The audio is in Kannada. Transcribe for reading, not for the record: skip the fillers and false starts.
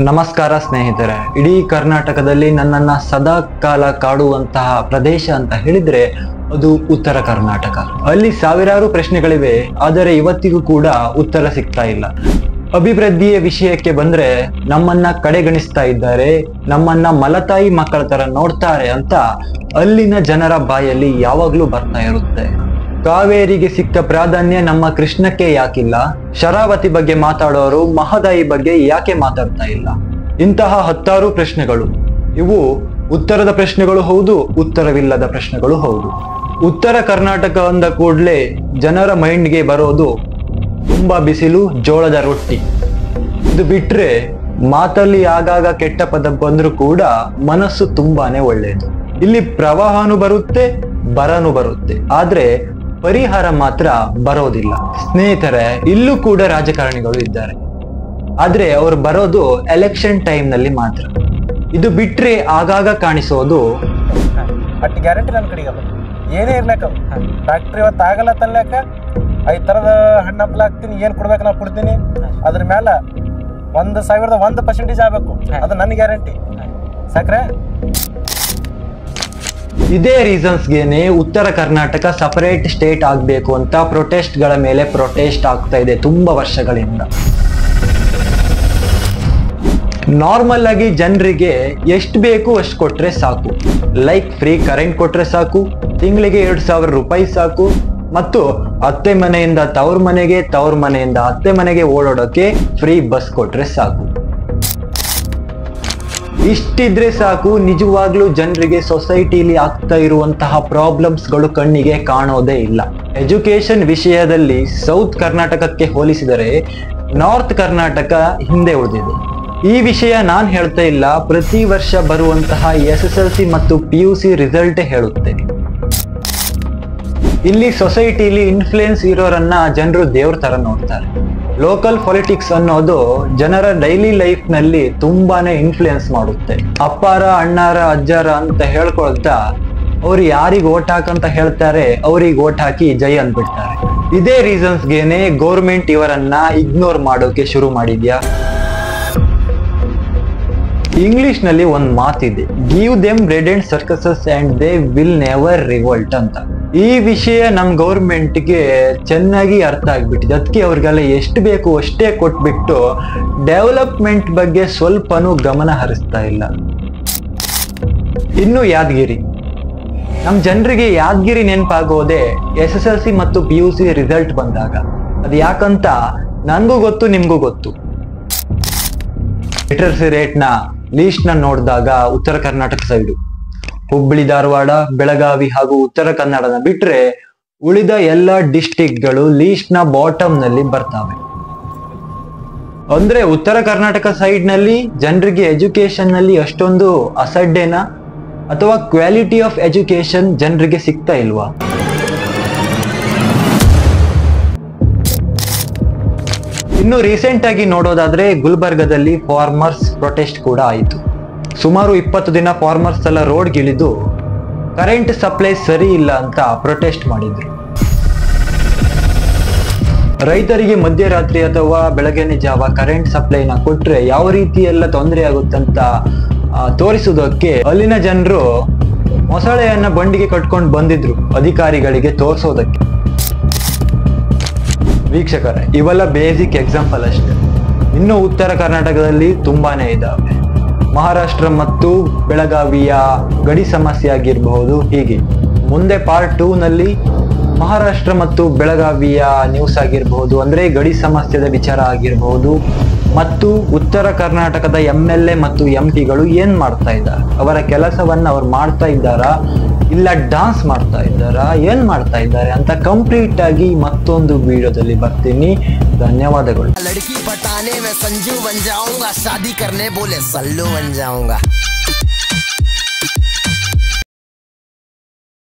ನಮಸ್ಕಾರ ಸ್ನೇಹಿತರೆ, ಇಡೀ ಕರ್ನಾಟಕದಲ್ಲಿ ನನ್ನನ್ನ ಸದಾ ಕಾಲ ಕಾಡುವಂತಹ ಪ್ರದೇಶ ಅಂತ ಹೇಳಿದ್ರೆ ಅದು ಉತ್ತರ ಕರ್ನಾಟಕ. ಅಲ್ಲಿ ಸಾವಿರಾರು ಪ್ರಶ್ನೆಗಳಿವೆ, ಆದರೆ ಇವತ್ತಿಗೂ ಕೂಡ ಉತ್ತರ ಸಿಗ್ತಾ ಇಲ್ಲ. ಅಭಿವೃದ್ಧಿಯ ವಿಷಯಕ್ಕೆ ಬಂದ್ರೆ ನಮ್ಮನ್ನ ಕಡೆಗಣಿಸ್ತಾ ಇದ್ದಾರೆ, ನಮ್ಮನ್ನ ಮಲತಾಯಿ ಮಕ್ಕಳ ತರ ನೋಡ್ತಾರೆ ಅಂತ ಅಲ್ಲಿನ ಜನರ ಬಾಯಲ್ಲಿ ಯಾವಾಗ್ಲೂ ಬರ್ತಾ ಇರುತ್ತೆ. ಕಾವೇರಿಗೆ ಸಿಕ್ಕ ಪ್ರಾಧಾನ್ಯ ನಮ್ಮ ಕೃಷ್ಣಕ್ಕೆ ಯಾಕಿಲ್ಲ? ಶರಾವತಿ ಬಗ್ಗೆ ಮಾತಾಡೋರು ಮಹದಾಯಿ ಬಗ್ಗೆ ಯಾಕೆ ಮಾತಾಡ್ತಾ ಇಲ್ಲ? ಇಂತಹ ಹತ್ತಾರು ಪ್ರಶ್ನೆಗಳು. ಇವು ಉತ್ತರದ ಪ್ರಶ್ನೆಗಳು ಹೌದು, ಉತ್ತರವಿಲ್ಲದ ಪ್ರಶ್ನೆಗಳು ಹೌದು. ಉತ್ತರ ಕರ್ನಾಟಕ ಅಂದ ಕೂಡ್ಲೆ ಜನರ ಮೈಂಡ್ಗೆ ಬರೋದು ತುಂಬಾ ಬಿಸಿಲು, ಜೋಳದ ರೊಟ್ಟಿ. ಇದು ಬಿಟ್ರೆ ಮಾತಲ್ಲಿ ಆಗಾಗ ಕೆಟ್ಟ ಪದ ಬಂದ್ರೂ ಕೂಡ ಮನಸ್ಸು ತುಂಬಾನೇ ಒಳ್ಳೆಯದು. ಇಲ್ಲಿ ಪ್ರವಾಹನೂ ಬರುತ್ತೆ, ಬರನೂ ಬರುತ್ತೆ, ಆದ್ರೆ ಪರಿಹಾರ ಮಾತ್ರ ಬರೋದಿಲ್ಲ. ಸ್ನೇಹಿತರೆ, ಇಲ್ಲೂ ಕೂಡ ರಾಜಕಾರಣಿಗಳು ಇದ್ದಾರೆ, ಆದ್ರೆ ಅವ್ರು ಬರೋದು ಎಲೆಕ್ಷನ್ ಟೈಮ್ ನಲ್ಲಿ ಮಾತ್ರ. ಇದು ಬಿಟ್ರೆ ಆಗಾಗ ಕಾಣಿಸೋದು ಅಟ್ ಗ್ಯಾರಂಟಿ ನನ್ನ ಕಡೆಗೆ ಏನೇ ಇರ್ಲಕ್ಕ. ಫ್ಯಾಕ್ಟ್ರಿ ಇವತ್ತು ಆಗಲ್ಲ ತನ್ಲಕ್ಕ 5 ಥರದ ಹಣ್ಣು ಹಂಪಲ ಹಾಕ್ತೀನಿ, ಏನ್ ಕೊಡ್ಬೇಕು ನಾವು ಕೊಡ್ತೀನಿ. ಅದ್ರ ಮೇಲೆ 1,001% ಆಗ್ಬೇಕು, ಅದು ನನ್ನ ಗ್ಯಾರಂಟಿ. ಸಾಕ್ರೆ ಇದೇ ರೀಸನ್ಸ್ಗೆನೆ ಉತ್ತರ ಕರ್ನಾಟಕ ಸಪರೇಟ್ ಸ್ಟೇಟ್ ಆಗ್ಬೇಕು ಅಂತ ಪ್ರೊಟೆಸ್ಟ್ಗಳ ಮೇಲೆ ಪ್ರೊಟೆಸ್ಟ್ ಆಗ್ತಾ ಇದೆ ತುಂಬಾ ವರ್ಷಗಳಿಂದ. ನಾರ್ಮಲ್ ಆಗಿ ಜನರಿಗೆ ಎಷ್ಟು ಬೇಕು ಅಷ್ಟು ಕೊಟ್ರೆ ಸಾಕು. ಲೈಕ್ ಫ್ರೀ ಕರೆಂಟ್ ಕೊಟ್ರೆ ಸಾಕು, ತಿಂಗಳಿಗೆ 2,000 ರೂಪಾಯಿ ಸಾಕು, ಮತ್ತು ಅತ್ತೆ ಮನೆಯಿಂದ ತವ್ರ ಮನೆಗೆ, ತವ್ರ ಮನೆಯಿಂದ ಅತ್ತೆ ಮನೆಗೆ ಓಡಾಡೋಕೆ ಫ್ರೀ ಬಸ್ ಕೊಟ್ರೆ ಸಾಕು. ಇಷ್ಟಿದ್ರೆ ಸಾಕು. ನಿಜವಾಗ್ಲೂ ಜನರಿಗೆ ಸೊಸೈಟಿಲಿ ಆಗ್ತಾ ಇರುವಂತಹ ಪ್ರಾಬ್ಲಮ್ಸ್ಗಳು ಕಣ್ಣಿಗೆ ಕಾಣೋದೇ ಇಲ್ಲ. ಎಜುಕೇಶನ್ ವಿಷಯದಲ್ಲಿ ಸೌತ್ ಕರ್ನಾಟಕಕ್ಕೆ ಹೋಲಿಸಿದರೆ ನಾರ್ತ್ ಕರ್ನಾಟಕ ಹಿಂದೆ ಉಳಿದಿದೆ. ಈ ವಿಷಯ ನಾನ್ ಹೇಳ್ತಾ ಇಲ್ಲ, ಪ್ರತಿ ವರ್ಷ ಬರುವಂತಹ SSLC ಮತ್ತು PUC ರಿಸಲ್ಟ್ ಹೇಳುತ್ತೆ. ಇಲ್ಲಿ ಸೊಸೈಟಿಲಿ ಇನ್ಫ್ಲೂಯೆನ್ಸ್ ಇರೋರನ್ನ ಜನರು ದೇವ್ರ ತರ ನೋಡ್ತಾರೆ. ಲೋಕಲ್ ಪಾಲಿಟಿಕ್ಸ್ ಅನ್ನೋದು ಜನರ ಡೈಲಿ ಲೈಫ್ ನಲ್ಲಿ ತುಂಬಾನೇ ಇನ್ಫ್ಲೂಯೆನ್ಸ್ ಮಾಡುತ್ತೆ. ಅಪ್ಪಾರ, ಅಣ್ಣಾರ, ಅಜ್ಜಾರ ಅಂತ ಹೇಳ್ಕೊಳ್ತಾ ಅವ್ರು ಯಾರಿಗೆ ಓಟ್ ಹಾಕಂತ ಹೇಳ್ತಾರೆ ಅವ್ರಿಗೆ ಓಟ್ ಹಾಕಿ ಜೈ ಅಂದ್ಬಿಡ್ತಾರೆ. ಇದೇ ರೀಸನ್ಸ್ಗೆನೆ ಗೌರ್ಮೆಂಟ್ ಇವರನ್ನ ಇಗ್ನೋರ್ ಮಾಡೋಕೆ ಶುರು ಮಾಡಿದ್ಯಾ. ಇಂಗ್ಲಿಷ್ ನಲ್ಲಿ ಒಂದ್ ಮಾತಿದೆ, give them bread and circuses and they will never revolt ಅಂತ. ಈ ವಿಷಯ ನಮ್ ಗೌರ್ಮೆಂಟ್ಗೆ ಚೆನ್ನಾಗಿ ಅರ್ಥ ಆಗ್ಬಿಟ್ಟಿದೆ. ಅದಕ್ಕೆ ಅವ್ರಿಗೆಲ್ಲ ಎಷ್ಟು ಬೇಕು ಅಷ್ಟೇ ಕೊಟ್ಬಿಟ್ಟು ಡೆವಲಪ್ಮೆಂಟ್ ಬಗ್ಗೆ ಸ್ವಲ್ಪನೂ ಗಮನ ಹರಿಸ್ತಾ ಇಲ್ಲ. ಇನ್ನು ಯಾದಗಿರಿ, ನಮ್ ಜನರಿಗೆ ಯಾದಗಿರಿ ನೆನಪಾಗೋದೆ SSLC ಮತ್ತು PUC ರಿಸಲ್ಟ್ ಬಂದಾಗ. ಅದು ಯಾಕಂತ ನನ್ಗೂ ಗೊತ್ತು, ನಿಮ್ಗೂ ಗೊತ್ತು. ಲಿಟರಸಿ ರೇಟ್ ನ ಲೀಸ್ಟ್ ನ ನೋಡಿದಾಗ ಉತ್ತರ ಕರ್ನಾಟಕ ಸೈಡು ಹುಬ್ಬಳ್ಳಿ, ಧಾರವಾಡ, ಬೆಳಗಾವಿ ಹಾಗೂ ಉತ್ತರ ಕನ್ನಡನ ಬಿಟ್ರೆ ಉಳಿದ ಎಲ್ಲ ಡಿಸ್ಟಿಕ್ಗಳು ಲೀಸ್ಟ್ ನ ಬಾಟಮ್ ನಲ್ಲಿ ಬರ್ತಾವೆ. ಅಂದ್ರೆ ಉತ್ತರ ಕರ್ನಾಟಕ ಸೈಡ್ ನಲ್ಲಿ ಜನರಿಗೆ ಎಜುಕೇಶನ್ ನಲ್ಲಿ ಅಷ್ಟೊಂದು ಅಸಡ್ಡೆನಾ ಅಥವಾ ಕ್ವಾಲಿಟಿ ಆಫ್ ಎಜುಕೇಶನ್ ಜನರಿಗೆ ಸಿಗ್ತಾ ಇಲ್ವಾ? ಇನ್ನು ರೀಸೆಂಟ್ ಆಗಿ ನೋಡೋದಾದ್ರೆ ಗುಲ್ಬರ್ಗದಲ್ಲಿ ಫಾರ್ಮರ್ಸ್ ಪ್ರೊಟೆಸ್ಟ್ ಕೂಡ ಆಯಿತು. ಸುಮಾರು 20 ದಿನ ಫಾರ್ಮರ್ಸ್ ಎಲ್ಲ ರೋಡ್ಗಿಳಿದು ಕರೆಂಟ್ ಸಪ್ಲೈ ಸರಿ ಇಲ್ಲ ಅಂತ ಪ್ರೊಟೆಸ್ಟ್ ಮಾಡಿದ್ರು. ರೈತರಿಗೆ ಮಧ್ಯರಾತ್ರಿ ಅಥವಾ ಬೆಳಗ್ಗೆನೆ ಜಾವ ಕರೆಂಟ್ ಸಪ್ಲೈನ ಕೊಟ್ರೆ ಯಾವ ರೀತಿ ಎಲ್ಲ ತೊಂದರೆ ಆಗುತ್ತಂತ ತೋರಿಸೋದಕ್ಕೆ ಅಲ್ಲಿನ ಜನರು ಮೊಸಳೆಯನ್ನ ಬಂಡಿಗೆ ಕಟ್ಕೊಂಡು ಬಂದಿದ್ರು ಅಧಿಕಾರಿಗಳಿಗೆ ತೋರಿಸೋದಕ್ಕೆ. ವೀಕ್ಷಕರೇ, ಇವೆಲ್ಲ ಬೇಸಿಕ್ ಎಕ್ಸಾಂಪಲ್ ಅಷ್ಟೇ. ಇನ್ನು ಉತ್ತರ ಕರ್ನಾಟಕದಲ್ಲಿ ತುಂಬಾನೇ ಇದಾವೆ. ಮಹಾರಾಷ್ಟ್ರ ಮತ್ತು ಬೆಳಗಾವಿಯ ಗಡಿ ಸಮಸ್ಯೆ ಆಗಿರಬಹುದು. ಹೀಗೆ ಮುಂದೆ ಪಾರ್ಟ್ 2 ನಲ್ಲಿ ಮಹಾರಾಷ್ಟ್ರ ಮತ್ತು ಬೆಳಗಾವಿಯ ನ್ಯೂಸ್ ಆಗಿರಬಹುದು, ಅಂದ್ರೆ ಗಡಿ ಸಮಸ್ಯೆದ ವಿಚಾರ ಆಗಿರಬಹುದು, ಮತ್ತು ಉತ್ತರ ಕರ್ನಾಟಕದ MLA ಮತ್ತು MPಗಳು ಏನ್ ಮಾಡ್ತಾ ಇದ್ದಾರೆ, ಅವರ ಕೆಲಸವನ್ನ ಅವ್ರು ಮಾಡ್ತಾ ಇದ್ದಾರಾ ಇಲ್ಲ ಡಾನ್ಸ್ ಮಾಡ್ತಾ ಇದ್ದಾರಾ, ಏನ್ ಮಾಡ್ತಾ ಇದ್ದಾರೆ ಅಂತ ಕಂಪ್ಲೀಟ್ ಆಗಿ ಮತ್ತೊಂದು ವಿಡಿಯೋದಲ್ಲಿ ಬರ್ತೀನಿ. ಧನ್ಯವಾದಗಳು. लड़की पटाने में संजू बन जाऊंगा, शादी करने बोले सल्लू बन जाऊंगा.